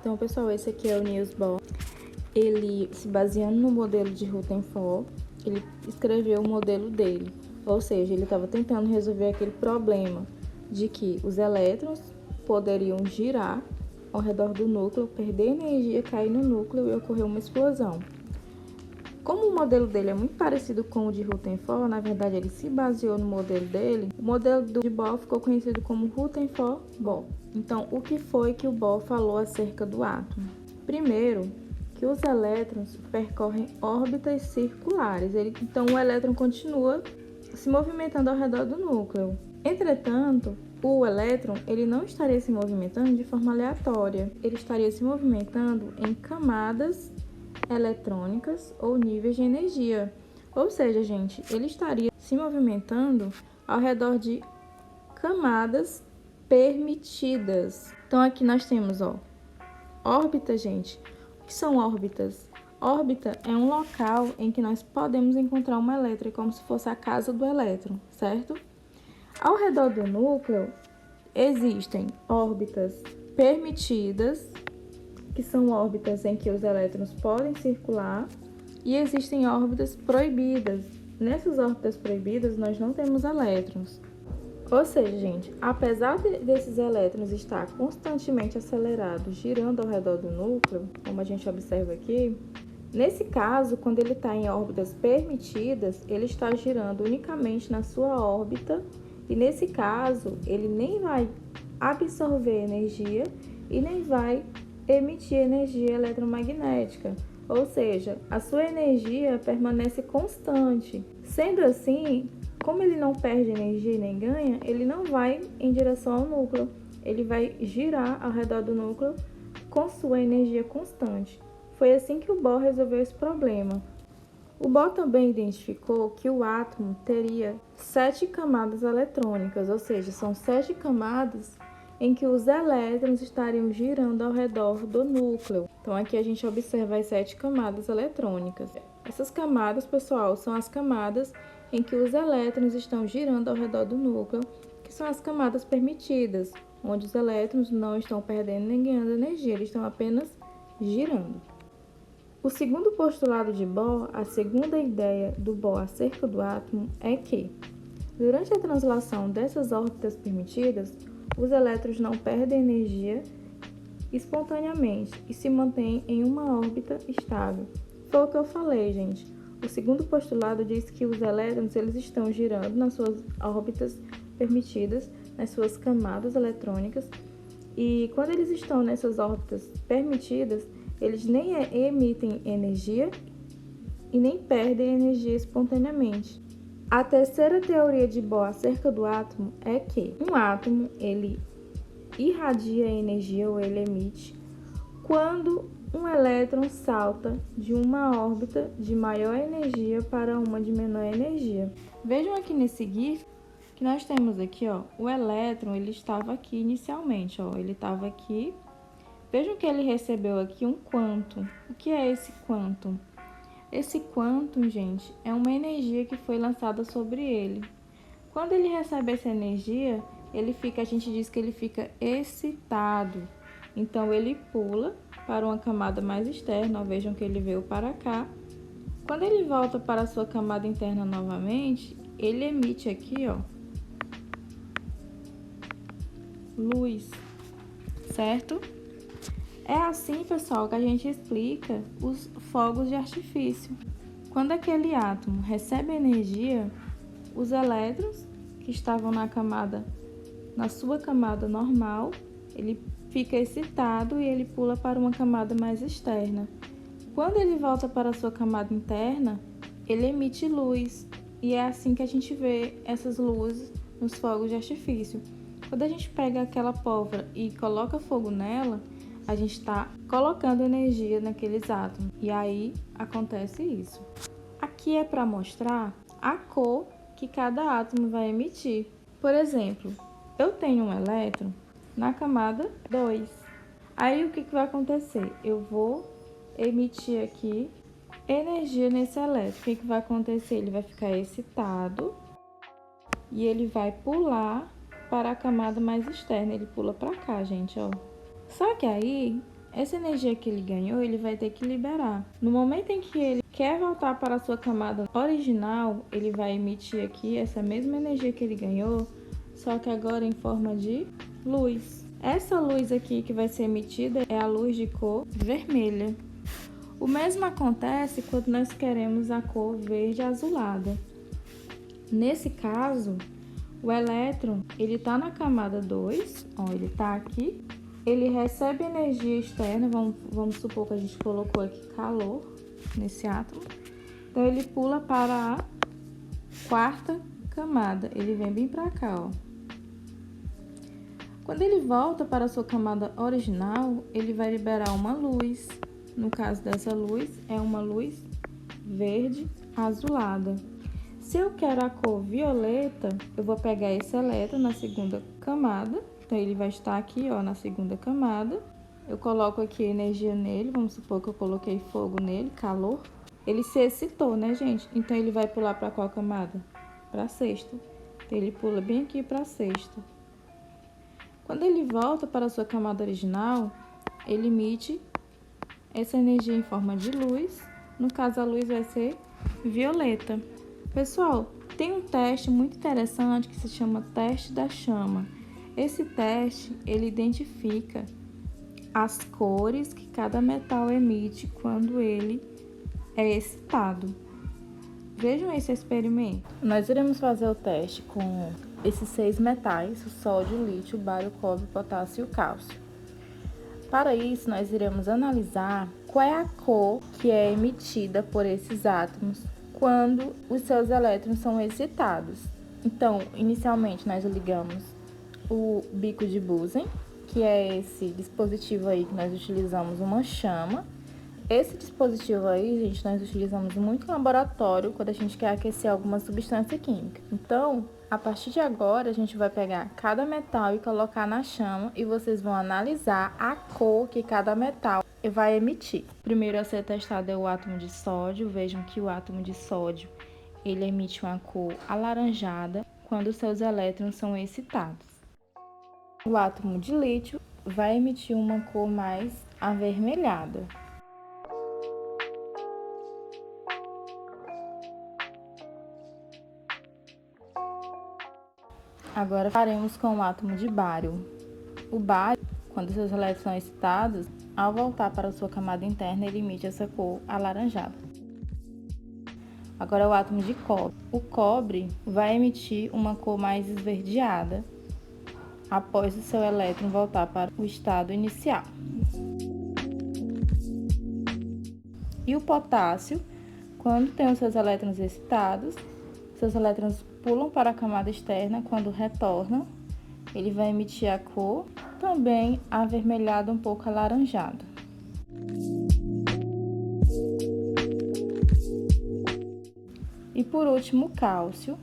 Então, pessoal, esse aqui é o Niels Bohr. Ele, se baseando no modelo de Rutherford, ele escreveu o modelo dele. Ou seja, ele estava tentando resolver aquele problema de que os elétrons poderiam girar ao redor do núcleo, perder energia, cair no núcleo e ocorrer uma explosão. Como o modelo dele é muito parecido com o de Rutherford, na verdade ele se baseou no modelo dele, o modelo de Bohr ficou conhecido como Rutherford-Bohr. Então, o que foi que o Bohr falou acerca do átomo? Primeiro, que os elétrons percorrem órbitas circulares, então o elétron continua se movimentando ao redor do núcleo. Entretanto, o elétron ele não estaria se movimentando de forma aleatória, ele estaria se movimentando em camadas eletrônicas ou níveis de energia. Ou seja, gente, ele estaria se movimentando ao redor de camadas permitidas. Então, aqui nós temos, órbitas, gente. O que são órbitas? Órbita é um local em que nós podemos encontrar um elétron, como se fosse a casa do elétron, certo? Ao redor do núcleo, existem órbitas permitidas, que são órbitas em que os elétrons podem circular, e existem órbitas proibidas. Nessas órbitas proibidas, nós não temos elétrons. Ou seja, gente, apesar desses elétrons estar constantemente acelerados, girando ao redor do núcleo, como a gente observa aqui, nesse caso, quando ele está em órbitas permitidas, ele está girando unicamente na sua órbita, e nesse caso, ele nem vai absorver energia e nem vai emitir energia eletromagnética, ou seja, a sua energia permanece constante. Sendo assim, como ele não perde energia nem ganha, ele não vai em direção ao núcleo, ele vai girar ao redor do núcleo com sua energia constante. Foi assim que o Bohr resolveu esse problema. O Bohr também identificou que o átomo teria 7 camadas eletrônicas, ou seja, são 7 camadas em que os elétrons estariam girando ao redor do núcleo. Então, aqui a gente observa as 7 camadas eletrônicas. Essas camadas, pessoal, são as camadas em que os elétrons estão girando ao redor do núcleo, que são as camadas permitidas, onde os elétrons não estão perdendo nem ganhando energia, eles estão apenas girando. O segundo postulado de Bohr, a segunda ideia do Bohr acerca do átomo, é que, durante a translação dessas órbitas permitidas, os elétrons não perdem energia espontaneamente e se mantêm em uma órbita estável. Foi o que eu falei, gente. O segundo postulado diz que os elétrons eles estão girando nas suas órbitas permitidas, nas suas camadas eletrônicas, e quando eles estão nessas órbitas permitidas, eles nem emitem energia e nem perdem energia espontaneamente. A terceira teoria de Bohr acerca do átomo é que um átomo ele irradia energia ou ele emite quando um elétron salta de uma órbita de maior energia para uma de menor energia. Vejam aqui nesse GIF que nós temos aqui, o elétron ele estava aqui inicialmente, ele estava aqui. Vejam que ele recebeu aqui um quantum. O que é esse quantum? Esse quantum, gente, é uma energia que foi lançada sobre ele. Quando ele recebe essa energia, a gente diz que ele fica excitado. Então, ele pula para uma camada mais externa. Vejam que ele veio para cá. Quando ele volta para a sua camada interna novamente, ele emite aqui, luz, certo? É assim, pessoal, que a gente explica os fogos de artifício. Quando aquele átomo recebe energia, os elétrons que estavam na sua camada normal, ele fica excitado e ele pula para uma camada mais externa. Quando ele volta para a sua camada interna, ele emite luz. E é assim que a gente vê essas luzes nos fogos de artifício. Quando a gente pega aquela pólvora e coloca fogo nela, a gente está colocando energia naqueles átomos. E aí acontece isso. Aqui é para mostrar a cor que cada átomo vai emitir. Por exemplo, eu tenho um elétron na camada 2. Aí o que vai acontecer? Eu vou emitir aqui energia nesse elétron. O que vai acontecer? Ele vai ficar excitado e ele vai pular para a camada mais externa. Ele pula para cá, gente, Só que aí essa energia que ele ganhou, ele vai ter que liberar. No momento em que ele quer voltar para a sua camada original, ele vai emitir aqui essa mesma energia que ele ganhou, só que agora em forma de luz. Essa luz aqui que vai ser emitida é a luz de cor vermelha. O mesmo acontece quando nós queremos a cor verde azulada. Nesse caso, o elétron, ele está na camada 2, ó, ele está aqui. Ele recebe energia externa, vamos supor que a gente colocou aqui calor nesse átomo. Então, ele pula para a quarta camada, ele vem bem para cá, ó. Quando ele volta para a sua camada original, ele vai liberar uma luz. No caso dessa luz, é uma luz verde azulada. Se eu quero a cor violeta, eu vou pegar esse elétron na segunda camada. Então, ele vai estar aqui, ó, na segunda camada. Eu coloco aqui energia nele, vamos supor que eu coloquei fogo nele, calor. Ele se excitou, né, gente? Então, ele vai pular para qual camada? Para a sexta. Então, ele pula bem aqui para a sexta. Quando ele volta para a sua camada original, ele emite essa energia em forma de luz. No caso, a luz vai ser violeta. Pessoal, tem um teste muito interessante que se chama teste da chama. Esse teste, ele identifica as cores que cada metal emite quando ele é excitado. Vejam esse experimento. Nós iremos fazer o teste com esses 6 metais, o sódio, o lítio, o bário, o cobre, o potássio e o cálcio. Para isso, nós iremos analisar qual é a cor que é emitida por esses átomos quando os seus elétrons são excitados. Então, inicialmente, nós ligamos o bico de Bunsen, que é esse dispositivo aí que nós utilizamos uma chama. Esse dispositivo aí, gente, nós utilizamos muito em laboratório quando a gente quer aquecer alguma substância química. Então, a partir de agora, a gente vai pegar cada metal e colocar na chama e vocês vão analisar a cor que cada metal vai emitir. Primeiro a ser testado é o átomo de sódio. Vejam que o átomo de sódio, ele emite uma cor alaranjada quando seus elétrons são excitados. O átomo de lítio vai emitir uma cor mais avermelhada. Agora faremos com o átomo de bário. O bário, quando seus elétrons são excitados, ao voltar para a sua camada interna, ele emite essa cor alaranjada. Agora o átomo de cobre. O cobre vai emitir uma cor mais esverdeada após o seu elétron voltar para o estado inicial. E o potássio, quando tem os seus elétrons excitados, seus elétrons pulam para a camada externa. Quando retornam, ele vai emitir a cor também avermelhada, um pouco alaranjada. E por último, o cálcio.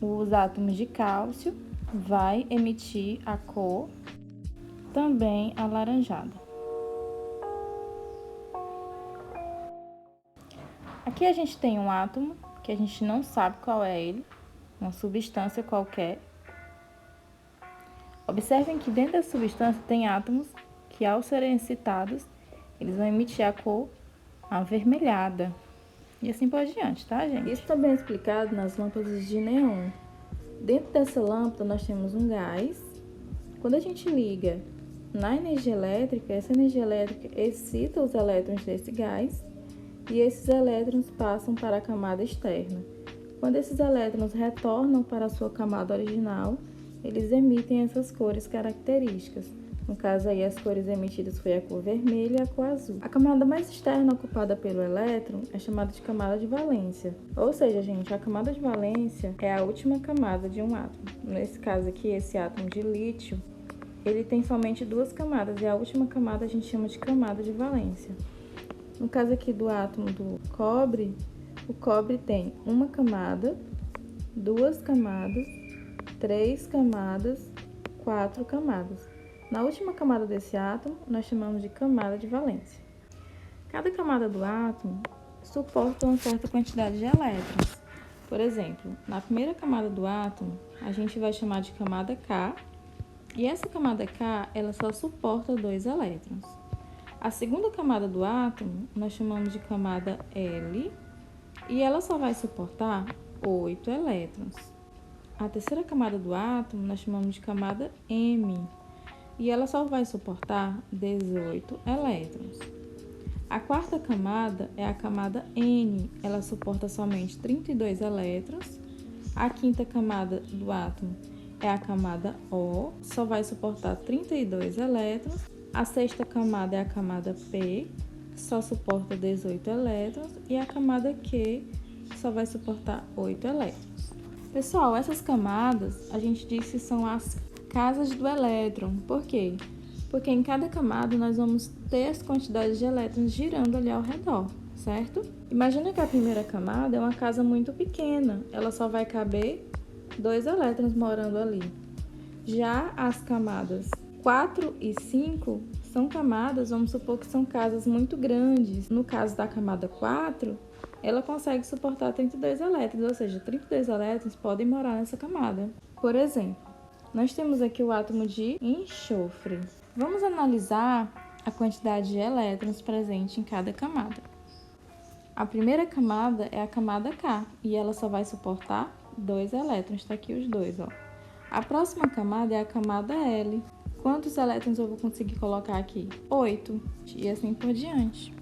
Os átomos de cálcio vai emitir a cor também alaranjada. Aqui a gente tem um átomo que a gente não sabe qual é ele, uma substância qualquer. Observem que dentro da substância tem átomos que, ao serem excitados, eles vão emitir a cor avermelhada. E assim por diante, tá, gente? Isso também é explicado nas lâmpadas de neon. Dentro dessa lâmpada nós temos um gás. Quando a gente liga na energia elétrica, essa energia elétrica excita os elétrons desse gás e esses elétrons passam para a camada externa. Quando esses elétrons retornam para a sua camada original, eles emitem essas cores características. No caso aí, as cores emitidas foi a cor vermelha e a cor azul. A camada mais externa ocupada pelo elétron é chamada de camada de valência. Ou seja, gente, a camada de valência é a última camada de um átomo. Nesse caso aqui, esse átomo de lítio, ele tem somente 2 camadas e a última camada a gente chama de camada de valência. No caso aqui do átomo do cobre, o cobre tem 1 camada, 2 camadas, 3 camadas, 4 camadas. Na última camada desse átomo, nós chamamos de camada de valência. Cada camada do átomo suporta uma certa quantidade de elétrons. Por exemplo, na primeira camada do átomo, a gente vai chamar de camada K, e essa camada K, ela só suporta 2 elétrons. A segunda camada do átomo nós chamamos de camada L e ela só vai suportar 8 elétrons. A terceira camada do átomo nós chamamos de camada M e ela só vai suportar 18 elétrons. A quarta camada é a camada N, ela suporta somente 32 elétrons. A quinta camada do átomo é a camada O, só vai suportar 32 elétrons. A sexta camada é a camada P, que só suporta 18 elétrons. E a camada Q, que só vai suportar 8 elétrons. Pessoal, essas camadas a gente diz que são as casas do elétron. Por quê? Porque em cada camada nós vamos ter as quantidades de elétrons girando ali ao redor, certo? Imagina que a primeira camada é uma casa muito pequena, ela só vai caber 2 elétrons morando ali. Já as camadas 4 e 5 são camadas, vamos supor que são casas muito grandes. No caso da camada 4, ela consegue suportar 32 elétrons, ou seja, 32 elétrons podem morar nessa camada. Por exemplo, nós temos aqui o átomo de enxofre. Vamos analisar a quantidade de elétrons presente em cada camada. A primeira camada é a camada K e ela só vai suportar 2 elétrons, está aqui os dois, ó. A próxima camada é a camada L. Quantos elétrons eu vou conseguir colocar aqui? 8, e assim por diante.